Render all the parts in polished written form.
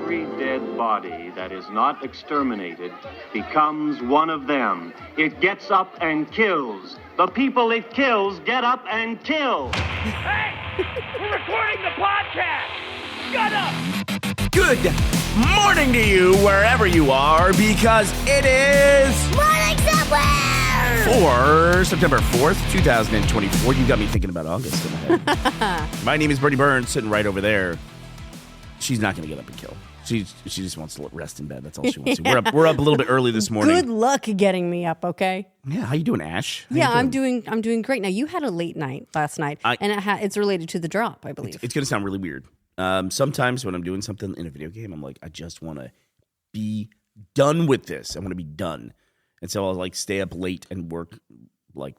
Every dead body that is not exterminated becomes one of them. It gets up and kills. The people it kills get up and kill. Hey! We're recording the podcast! Shut up! Good morning to you wherever you are, because it is Morning Somewhere! for September 4th, 2024. You got me thinking about August in my head. My name is Bernie Burns, sitting right over there. She's not going to get up and kill. She just wants to rest in bed. That's all she wants to. We're up a little bit early this morning. Good luck getting me up, okay? Yeah, how you doing, Ash? I'm doing great. Now, you had a late night last night, and it's related to the drop, I believe. It's going to sound really weird. Sometimes when I'm doing something in a video game, I'm like, I just want to be done with this. I want to be done. And so I'll stay up late and work. You're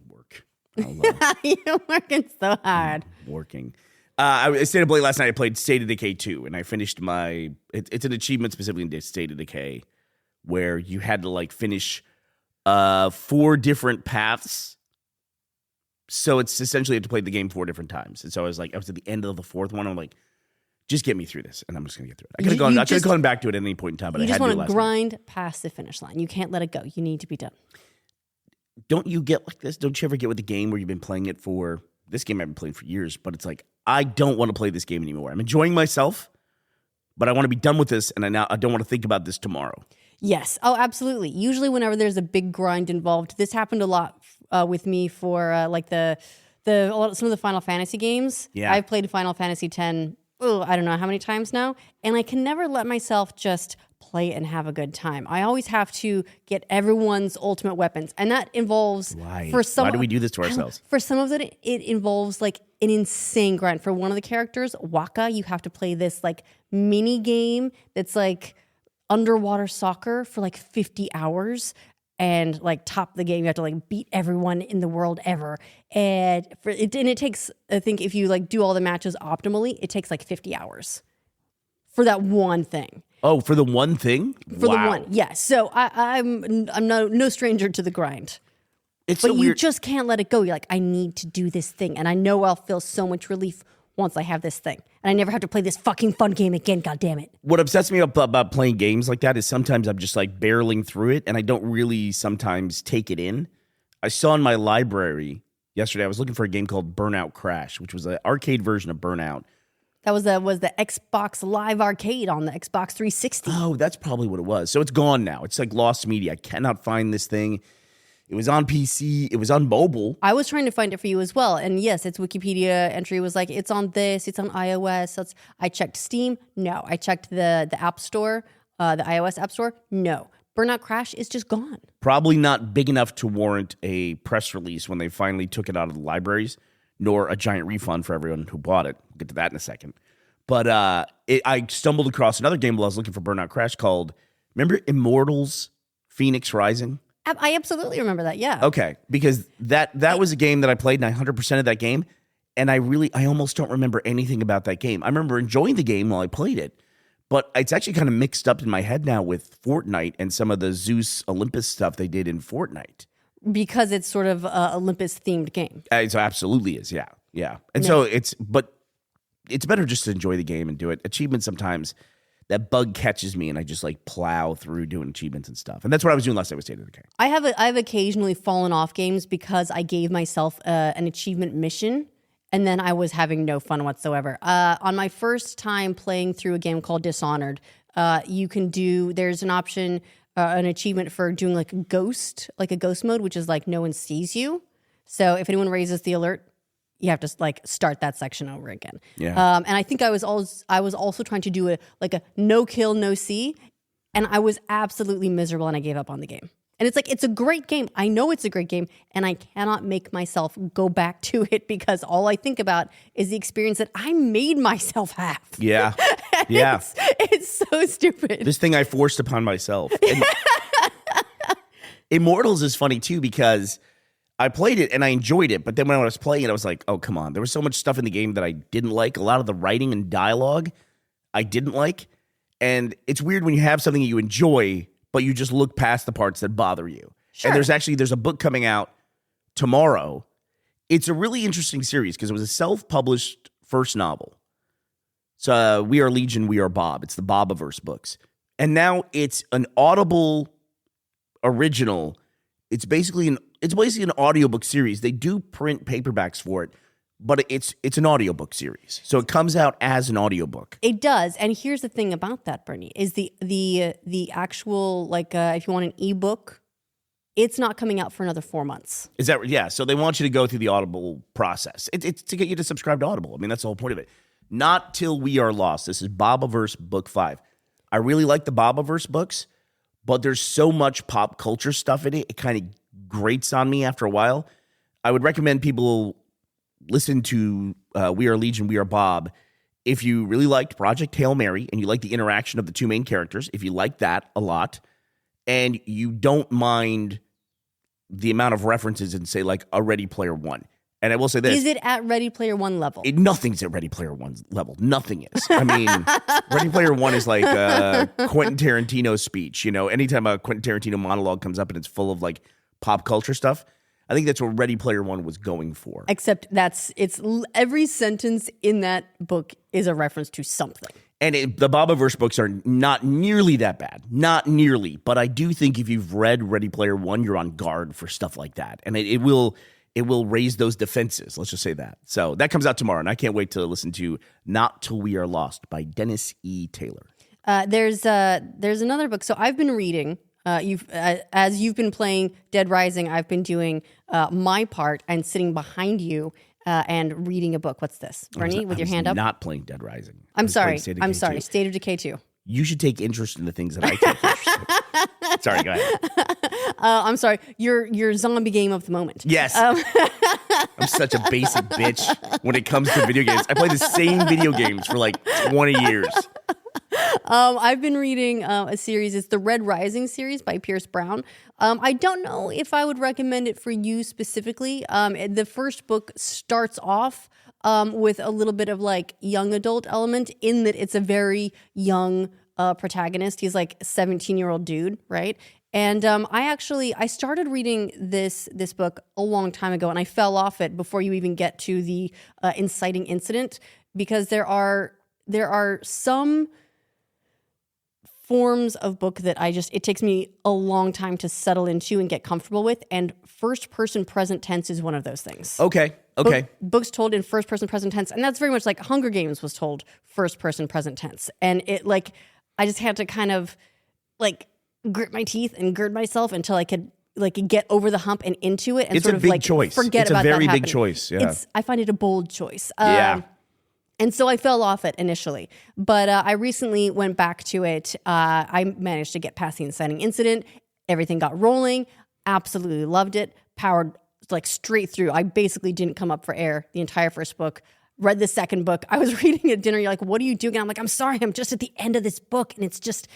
working so hard. Working. I stayed up late last night. I played State of Decay 2, and I finished my... It's an achievement specifically in State of Decay where you had to, finish 4 different paths. So it's essentially you have to play the game 4 different times. And so I was at the end of the 4th one. I'm like, just get me through this, and I'm just going to get through it. I could have gone back to it at any point in time, but I had to last night. You just want to grind past the finish line. You can't let it go. You need to be done. Don't you get like this? Don't you ever get with the game where you've been playing it for... This game I've been playing for years, but it's like, I don't want to play this game anymore. I'm enjoying myself, but I want to be done with this, and I don't want to think about this tomorrow. Yes. Oh, absolutely. Usually whenever there's a big grind involved, this happened a lot with me for some of the Final Fantasy games. Yeah. I've played Final Fantasy X, I don't know how many times now, and I can never let myself just play and have a good time. I always have to get everyone's ultimate weapons, and that involves... Why? Why do we do this to ourselves? For some of it involves an insane grind. For one of the characters, Waka, you have to play this mini game that's underwater soccer for 50 hours and top the game. You have to beat everyone in the world ever. And it takes, I think if you do all the matches optimally, it takes 50 hours for that one thing. Oh, for the one thing? For the one, yes. So I'm no stranger to the grind. But you just can't let it go. You're I need to do this thing, and I know I'll feel so much relief once I have this thing, and I never have to play this fucking fun game again. God damn it! What upsets me about playing games like that is sometimes I'm just barreling through it, and I don't really sometimes take it in. I saw in my library yesterday. I was looking for a game called Burnout Crash, which was an arcade version of Burnout. That was the Xbox Live Arcade on the Xbox 360. Oh, that's probably what it was. So it's gone now. It's lost media. I cannot find this thing. It was on PC. It was on mobile. I was trying to find it for you as well. And yes, its Wikipedia entry was it's on this, it's on iOS. I checked Steam. No. I checked the App Store, the iOS App Store. No. Burnout Crash is just gone. Probably not big enough to warrant a press release when they finally took it out of the libraries, nor a giant refund for everyone who bought it. We'll get to that in a second. But I stumbled across another game while I was looking for Burnout Crash called, remember Immortals Phoenix Rising? I absolutely remember that, yeah. Okay, because that was a game that I played, and 100% of that game, and I almost don't remember anything about that game. I remember enjoying the game while I played it, but it's actually kind of mixed up in my head now with Fortnite and some of the Zeus Olympus stuff they did in Fortnite. Because it's sort of an Olympus-themed game. It absolutely is, yeah. And so it's better just to enjoy the game and do it. Achievements sometimes, that bug catches me and I just plow through doing achievements and stuff. And that's what I was doing last night with State of Decay. I've occasionally fallen off games because I gave myself an achievement mission and then I was having no fun whatsoever. On my first time playing through a game called Dishonored, there's an option, an achievement for doing a ghost mode, which is no one sees you. So if anyone raises the alert, you have to start that section over again. Yeah. And I think I was also trying to do a no kill, no see, and I was absolutely miserable and I gave up on the game. And it's a great game. I know it's a great game, and I cannot make myself go back to it because all I think about is the experience that I made myself have. Yeah. Yeah. It's so stupid. This thing I forced upon myself. And Immortals is funny too because I played it and I enjoyed it, but then when I was playing it, I was like, oh, come on. There was so much stuff in the game that I didn't like. A lot of the writing and dialogue I didn't like. And it's weird when you have something that you enjoy, but you just look past the parts that bother you. Sure. And there's a book coming out tomorrow. It's a really interesting series because it was a self-published first novel. So We Are Legion, We Are Bob. It's the Bobaverse books. And now it's an Audible original. It's basically an audiobook series. They do print paperbacks for it, but it's an audiobook series. So it comes out as an audiobook. It does. And here's the thing about that, Bernie, is the actual, like, if you want an ebook, it's not coming out for another 4 months. Is that, yeah. So they want you to go through the Audible process. It's to get you to subscribe to Audible. I mean, that's the whole point of it. Not Till We Are Lost. This is Bobaverse Book 5. I really like the Bobaverse books, but there's so much pop culture stuff in it. It kind of grates on me after a while. I would recommend people listen to We Are Legion, We Are Bob. If you really liked Project Hail Mary and you like the interaction of the two main characters, if you like that a lot, and you don't mind the amount of references in, say, like a Ready Player One. And I will say this. Is it at Ready Player One level? Nothing's at Ready Player One level. Nothing is. I mean, Ready Player One is like Quentin Tarantino's speech. You know, anytime a Quentin Tarantino monologue comes up and it's full of like pop culture stuff, I think that's what Ready Player One was going for. Except every sentence in that book is a reference to something. And the Bobaverse books are not nearly that bad. Not nearly. But I do think if you've read Ready Player One, you're on guard for stuff like that. And it will raise those defenses. Let's just say that. So that comes out tomorrow, and I can't wait to listen to Not Till We Are Lost by Dennis E. Taylor. There's another book. So I've been reading. As you've been playing Dead Rising, I've been doing my part and sitting behind you and reading a book. What's this, Bernie, with your hand up? Not playing Dead Rising. I'm sorry. State of Decay 2. You should take interest in the things that I take interest in. Sorry, go ahead. I'm sorry. Your zombie game of the moment. Yes. I'm such a basic bitch when it comes to video games. I play the same video games for like 20 years. I've been reading a series. It's the Red Rising series by Pierce Brown. I don't know if I would recommend it for you specifically. The first book starts off with a little bit of like young adult element in that it's a very young protagonist. He's like a 17-year-old dude, right? And I started reading this book a long time ago, and I fell off it before you even get to the inciting incident, because there are some forms of book that it takes me a long time to settle into and get comfortable with, and first person present tense is one of those things. Okay. Books told in first person present tense, and that's very much like Hunger Games was told first person present tense, and it like I just had to kind of like grit my teeth and gird myself until I could like get over the hump and into it, and it's sort a of big like choice. Forget about that happening. It's a very big choice. Yeah, I find it a bold choice. Yeah. And so I fell off it initially, but I recently went back to it. I managed to get past the inciting incident. Everything got rolling. Absolutely loved it. Powered like straight through. I basically didn't come up for air the entire first book. Read the second book. I was reading at dinner. You're like, what are you doing? And I'm like, I'm sorry. I'm just at the end of this book. And it's just,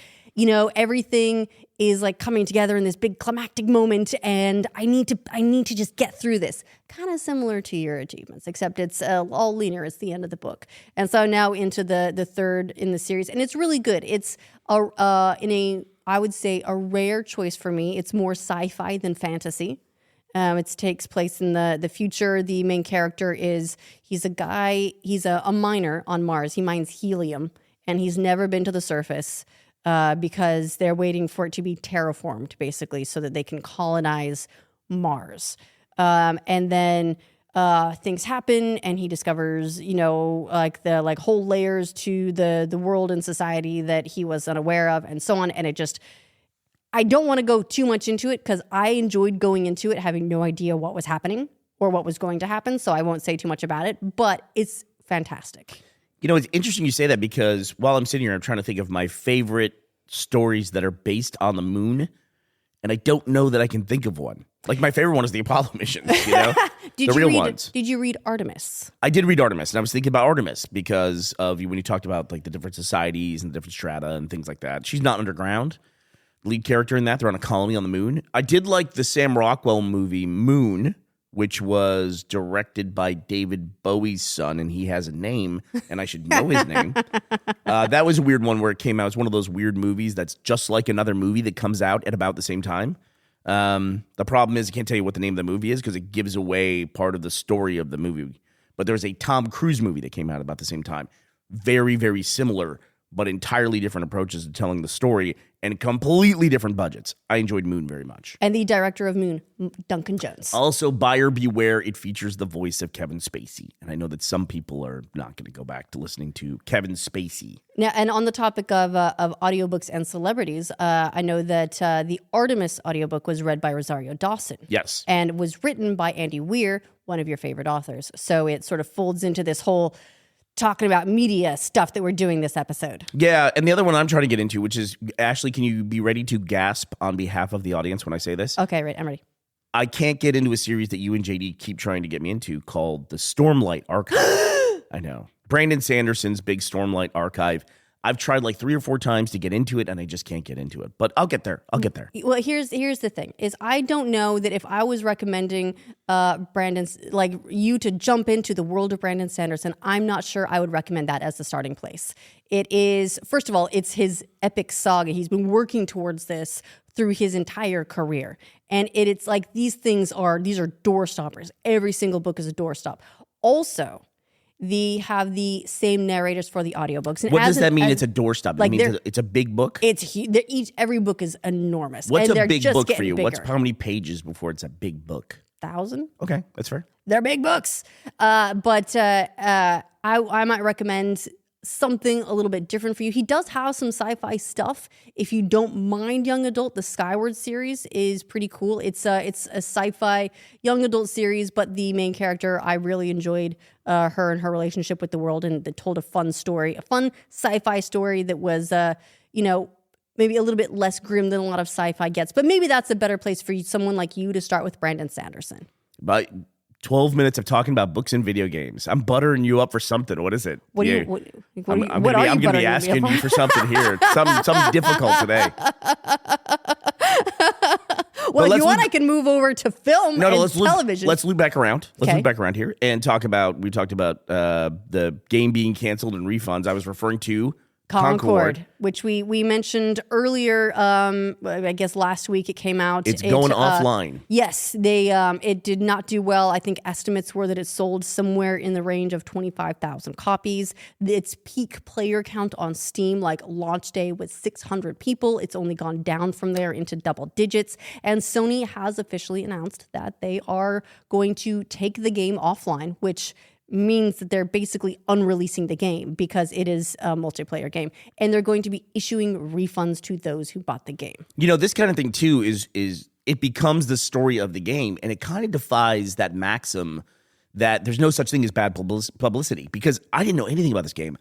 everything is like coming together in this big climactic moment. And I need to just get through this. Kind of similar to your achievements, except it's all linear. It's the end of the book. And so now into the third in the series. And it's really good. It's I would say a rare choice for me. It's more sci-fi than fantasy. It takes place in the future. The main character he's a miner on Mars. He mines helium, and he's never been to the surface because they're waiting for it to be terraformed, basically, so that they can colonize Mars. And then things happen, and he discovers, the whole layers to the world and society that he was unaware of, and so on. And I don't want to go too much into it because I enjoyed going into it having no idea what was happening or what was going to happen, so I won't say too much about it, but it's fantastic. It's interesting you say that, because while I'm sitting here, I'm trying to think of my favorite stories that are based on the moon, and I don't know that I can think of one. Like, my favorite one is the Apollo missions, the real ones. Did you read Artemis? I did read Artemis, and I was thinking about Artemis because of when you talked about like the different societies and the different strata and things like that. She's not underground. Lead character in that. They're on a colony on the moon. I did like the Sam Rockwell movie Moon, which was directed by David Bowie's son, and he has a name, and I should know his name. That was a weird one where it came out. It's one of those weird movies that's just like another movie that comes out at about the same time. The problem is I can't tell you what the name of the movie is because it gives away part of the story of the movie. But there's a Tom Cruise movie that came out about the same time. very, very similar, but entirely different approaches to telling the story and completely different budgets. I enjoyed Moon very much. And the director of Moon, Duncan Jones. Also, buyer beware, it features the voice of Kevin Spacey. And I know that some people are not going to go back to listening to Kevin Spacey. Now, and on the topic of audiobooks and celebrities, I know that the Artemis audiobook was read by Rosario Dawson. Yes. And was written by Andy Weir, one of your favorite authors. So it sort of folds into this whole talking about media stuff that we're doing this episode. Yeah, and the other one I'm trying to get into, which is, Ashley, can you be ready to gasp on behalf of the audience when I say this? Okay, right, I'm ready. I can't get into a series that you and JD keep trying to get me into called the Stormlight Archive. I know. Brandon Sanderson's big Stormlight Archive. I've tried like 3 or 4 times to get into it, and I just can't get into it. But I'll get there. Well, here's the thing: is I don't know that if I was recommending Brandon's, like, you to jump into the world of Brandon Sanderson, I'm not sure I would recommend that as the starting place. It is, first of all, it's his epic saga. He's been working towards this through his entire career, and it's like these are door stoppers. Every single book is a doorstop. Also, they have the same narrators for the audiobooks. And what does that mean? It's a doorstop. Like, it means it's a big book? Every book is enormous. What's and a big book for you? Bigger. How many pages before it's a big book? 1,000? Okay, that's fair. They're big books. But I might recommend something a little bit different for you. He does have some sci-fi stuff. If you don't mind young adult, the Skyward series is pretty cool. It's a sci-fi young adult series, but the main character, I really enjoyed her and her relationship with the world, and that told a fun story, a fun sci-fi story that was, maybe a little bit less grim than a lot of sci-fi gets. But maybe that's a better place for someone like you to start with Brandon Sanderson. But 12 minutes of talking about books and video games. I'm buttering you up for something. What is it? I'm going to be asking you for something here. Something difficult today. Well, if you want, I can move over to film and television. Let's loop back around. Okay. Loop back around here and we talked about the game being canceled and refunds. I was referring to Concord, which we mentioned earlier. I guess last week it came out. It's going offline. Yes, it did not do well. I think estimates were that it sold somewhere in the range of 25,000 copies. Its peak player count on Steam, like launch day, was 600 people. It's only gone down from there into double digits. And Sony has officially announced that they are going to take the game offline, which means that they're basically unreleasing the game because it is a multiplayer game, and they're going to be issuing refunds to those who bought the game. You know, this kind of thing too is it becomes the story of the game, and it kind of defies that maxim that there's no such thing as bad publicity, because I didn't know anything about this game.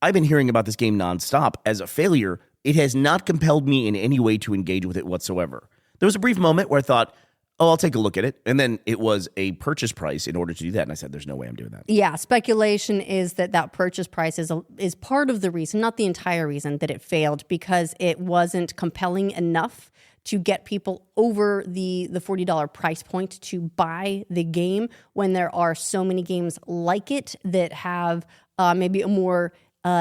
I've been hearing about this game nonstop. As a failure, it has not compelled me in any way to engage with it whatsoever. There was a brief moment where I thought, oh, I'll take a look at it. And then it was a purchase price in order to do that. And I said, there's no way I'm doing that. Yeah, speculation is that purchase price is part of the reason, not the entire reason, that it failed, because it wasn't compelling enough to get people over the $40 price point to buy the game, when there are so many games like it that have maybe a more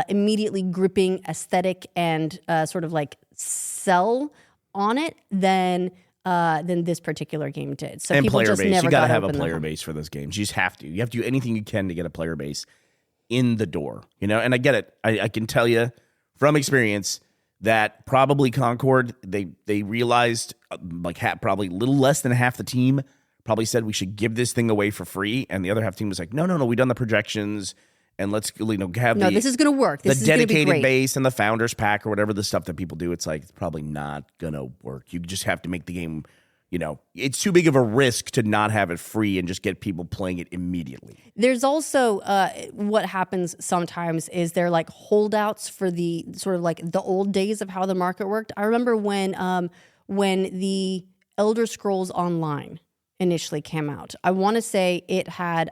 immediately gripping aesthetic and sort of like sell on it than this particular game did. So and people player just base. never You gotta got have a open player them. base for those games. You just have to. You have to do anything you can to get a player base in the door. You know, and I get it. I can tell you from experience that probably Concord, they realized probably a little less than half the team probably said we should give this thing away for free, and the other half team was like, no, we've done the projections. And let's have this is going to work. This the is gonna be dedicated great. base and the founders pack or whatever the stuff that people do. It's like, it's probably not going to work. You just have to make the game, it's too big of a risk to not have it free and just get people playing it immediately. There's also what happens sometimes is they're like holdouts for the sort of like the old days of how the market worked. I remember when the Elder Scrolls Online initially came out. I want to say it had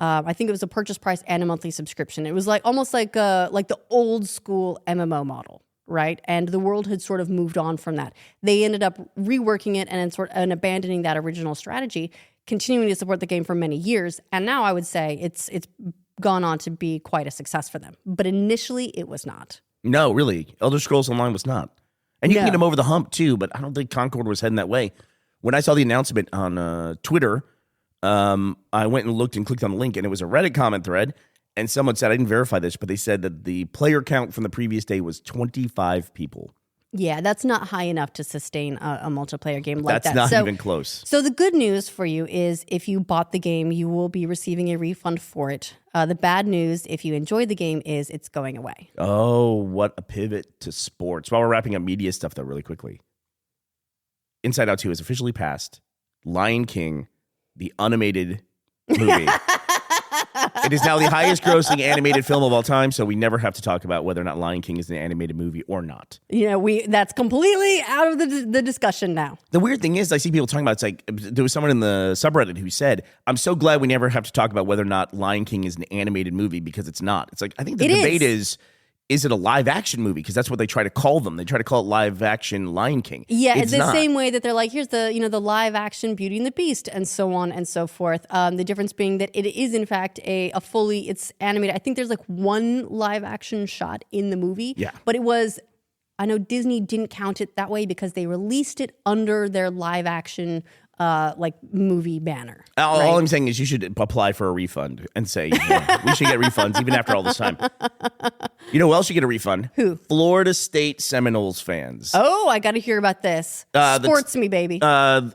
I think it was a purchase price and a monthly subscription. It was like almost like the old school MMO model, right? And the world had sort of moved on from that. They ended up reworking it and abandoning that original strategy, continuing to support the game for many years. And now I would say it's gone on to be quite a success for them. But initially, it was not. No, really, Elder Scrolls Online was not. And you can get them over the hump too, but I don't think Concord was heading that way. When I saw the announcement on Twitter, I went and looked and clicked on the link, and it was a Reddit comment thread, And someone said, I didn't verify this, but they said that the player count from the previous day was 25 people. Yeah, that's not high enough to sustain a multiplayer game like that. That's not even close. So the good news for you is if you bought the game, you will be receiving a refund for it. The bad news, if you enjoyed the game, is it's going away. Oh, what a pivot to sports. While we're wrapping up media stuff, though, really quickly. Inside Out 2 has officially passed Lion King, the animated movie. It is now the highest grossing animated film of all time, so we never have to talk about whether or not Lion King is an animated movie or not. That's completely out of the discussion now. The weird thing is, I see people talking about, it's like, there was someone in the subreddit who said, I'm so glad we never have to talk about whether or not Lion King is an animated movie, because it's not. It's like, I think the debate is it a live action movie? Because that's what they try to call them. They try to call it live action Lion King. Yeah, it's the same way that they're like, here's the the live action Beauty and the Beast, and so on and so forth. The difference being that it is in fact it's animated. I think there's like one live action shot in the movie. Yeah. But it was, I know Disney didn't count it that way because they released it under their live action movie banner. All I'm saying is you should apply for a refund and say, we should get refunds even after all this time. You know who else should get a refund? Who? Florida State Seminoles fans. Oh, I got to hear about this. Sports me, baby.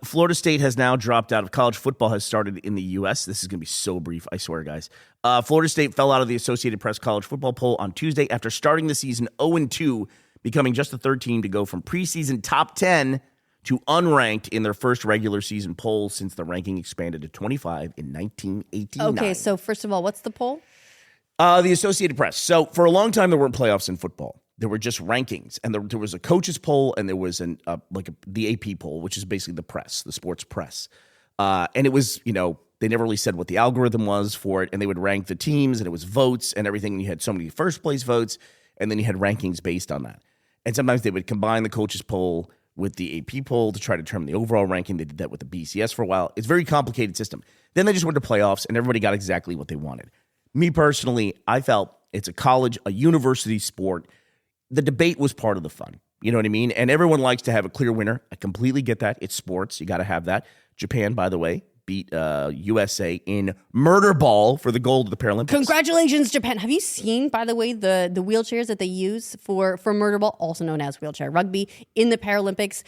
Florida State has now dropped out of college football, has started in the U.S. This is going to be so brief, I swear, guys. Florida State fell out of the Associated Press college football poll on Tuesday after starting the season 0-2, becoming just the third team to go from preseason top 10 to unranked in their first regular season poll since the ranking expanded to 25 in 1989. Okay, so first of all, what's the poll? The Associated Press. So for a long time, there weren't playoffs in football. There were just rankings, and there was a coaches poll, and there was the AP poll, which is basically the press, the sports press. And it was, they never really said what the algorithm was for it, and they would rank the teams, and it was votes and everything. And you had so many first place votes, and then you had rankings based on that. And sometimes they would combine the coaches poll with the AP poll to try to determine the overall ranking. They did that with the BCS for a while. It's a very complicated system. Then they just went to playoffs, and everybody got exactly what they wanted. Me personally, I felt it's a university sport. The debate was part of the fun. You know what I mean? And everyone likes to have a clear winner. I completely get that. It's sports. You got to have that. Japan, by the way, beat USA in Murderball for the gold of the Paralympics. Congratulations, Japan. Have you seen, by the way, the wheelchairs that they use for Murderball, also known as wheelchair rugby, in the Paralympics?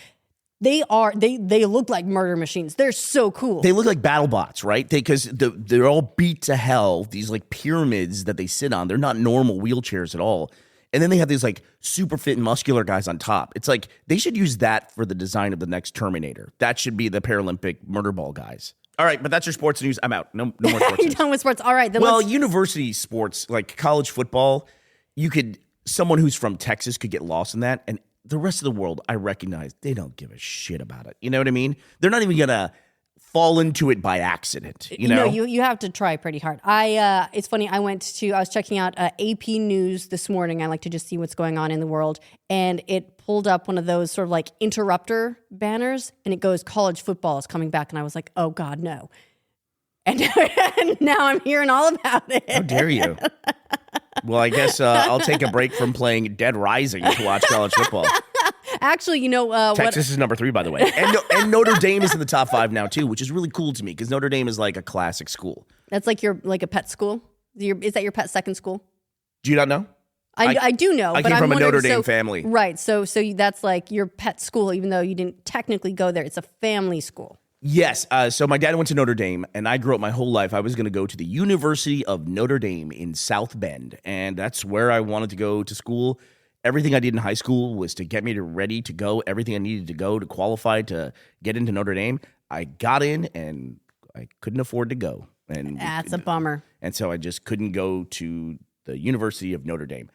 They look like murder machines. They're so cool. They look like battle bots, right? Because they're all beat to hell. These like pyramids that they sit on. They're not normal wheelchairs at all. And then they have these like super fit and muscular guys on top. It's like they should use that for the design of the next Terminator. That should be the Paralympic Murderball guys. All right, but that's your sports news. I'm out. No more sports You're news. done with sports. All right. Then University sports, like college football, someone who's from Texas could get lost in that. And the rest of the world, I recognize, they don't give a shit about it. You know what I mean? They're not even going to fall into it by accident. You have to try pretty hard. It's funny. I was checking out AP News this morning. I like to just see what's going on in the world. And it pulled up one of those sort of like interrupter banners, and it goes, college football is coming back. And I was like, oh God, no. And now I'm hearing all about it. How dare you? Well, I guess I'll take a break from playing Dead Rising to watch college football. Actually, Texas is number 3, by the way. And Notre Dame is in the top 5 now, too, which is really cool to me because Notre Dame is like a classic school. That's like a pet school? Is that your pet second school? Do you not know? I do know. I but came I'm from a Notre Dame so, family. Right. So that's like your pet school, even though you didn't technically go there. It's a family school. Yes. So my dad went to Notre Dame, and I grew up my whole life. I was going to go to the University of Notre Dame in South Bend, and that's where I wanted to go to school. Everything I did in high school was to get me ready to go. Everything I needed to go to qualify to get into Notre Dame. I got in, and I couldn't afford to go. And that's a bummer. And so I just couldn't go to the University of Notre Dame.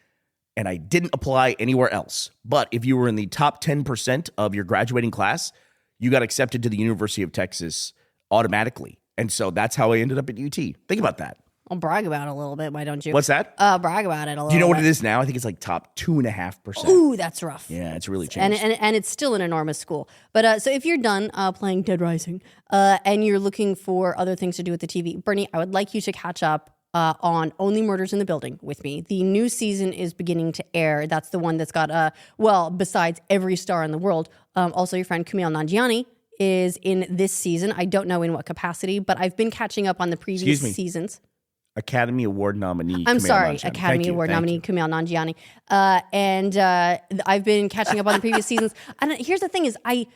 And I didn't apply anywhere else. But if you were in the top 10% of your graduating class, you got accepted to the University of Texas automatically. And so that's how I ended up at UT. Think about that. I'll brag about it a little bit. Why don't you? What's that? Brag about it a little bit. Do you know what it is now? I think it's like top 2.5%. Ooh, that's rough. Yeah, it's really changed. And it's still an enormous school. But so if you're done playing Dead Rising and you're looking for other things to do with the TV, Bernie, I would like you to catch up on Only Murders in the Building with me. The new season is beginning to air. That's the one that's got, besides every star in the world, also your friend Kumail Nanjiani is in this season. I don't know in what capacity, but I've been catching up on the previous seasons. Academy Award nominee. I'm Kumail sorry, Nanjiani. Academy Award nominee Kumail Nanjiani. And I've been catching up on the previous seasons. And here's the thing: is I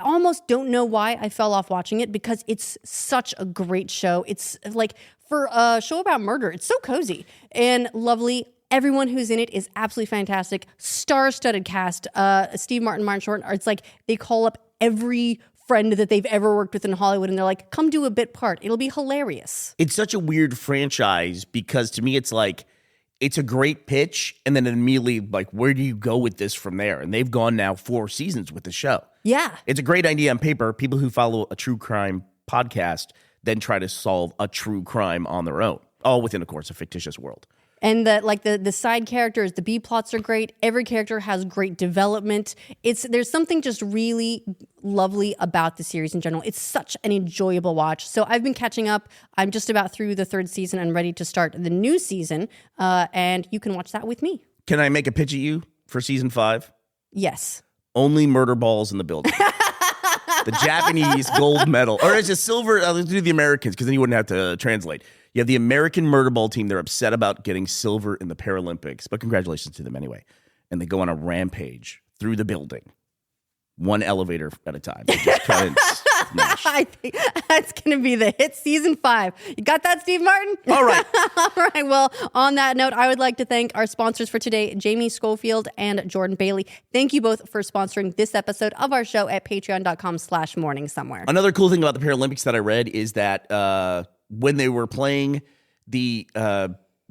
almost don't know why I fell off watching it because it's such a great show. It's like for a show about murder, it's so cozy and lovely. Everyone who's in it is absolutely fantastic. Star-studded cast. Steve Martin, Martin Short. It's like they call up every friend that they've ever worked with in Hollywood, and they're like, "Come do a bit part. It'll be hilarious." It's such a weird franchise because to me, it's like it's a great pitch, and then immediately like, where do you go with this from there? And they've gone now 4 seasons with the show. Yeah, it's a great idea on paper. People who follow a true crime podcast then try to solve a true crime on their own, all within, of course, a fictitious world. And the side characters, the B plots are great. Every character has great development. There's something just really lovely about the series in general. It's such an enjoyable watch. So I've been catching up. I'm just about through the 3rd season and ready to start the new season. And you can watch that with me. Can I make a pitch at you for season 5? Yes. Only Murderballs in the building. The Japanese gold medal. Or is it silver? Let's do the Americans because then you wouldn't have to translate. You have the American Murderball team. They're upset about getting silver in the Paralympics, but congratulations to them anyway. And they go on a rampage through the building, one elevator at a time. They just cut and smash. I think that's going to be the hit season 5. You got that, Steve Martin? All right. All right. Well, on that note, I would like to thank our sponsors for today, Jamie Schofield and Jordan Bailey. Thank you both for sponsoring this episode of our show at patreon.com/morningsomewhere. Another cool thing about the Paralympics that I read is that when they were playing the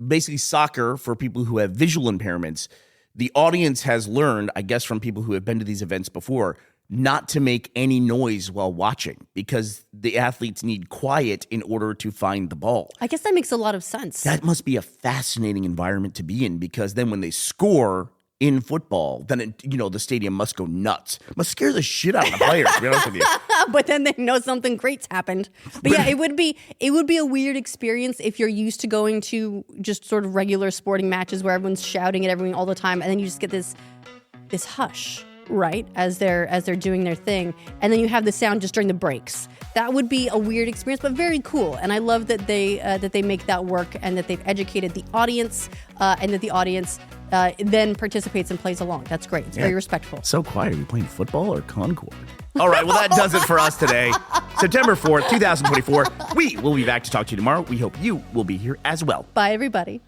basically soccer for people who have visual impairments, the audience has learned, I guess from people who have been to these events before, not to make any noise while watching because the athletes need quiet in order to find the ball. I guess that makes a lot of sense. That must be a fascinating environment to be in because then when they score in football, then the stadium must go nuts. Must scare the shit out of the players, to be honest with you. But then they know something great's happened. But yeah, it would be a weird experience if you're used to going to just sort of regular sporting matches where everyone's shouting at everyone all the time, and then you just get this hush, right, as they're doing their thing, and then you have the sound just during the breaks. That would be a weird experience, but very cool. And I love that they make that work and that they've educated the audience and that the audience then participates and plays along. That's great. It's very respectful. So quiet. Are you playing football or Concord? All right. Well, that does it for us today. September 4th, 2024. We will be back to talk to you tomorrow. We hope you will be here as well. Bye, everybody.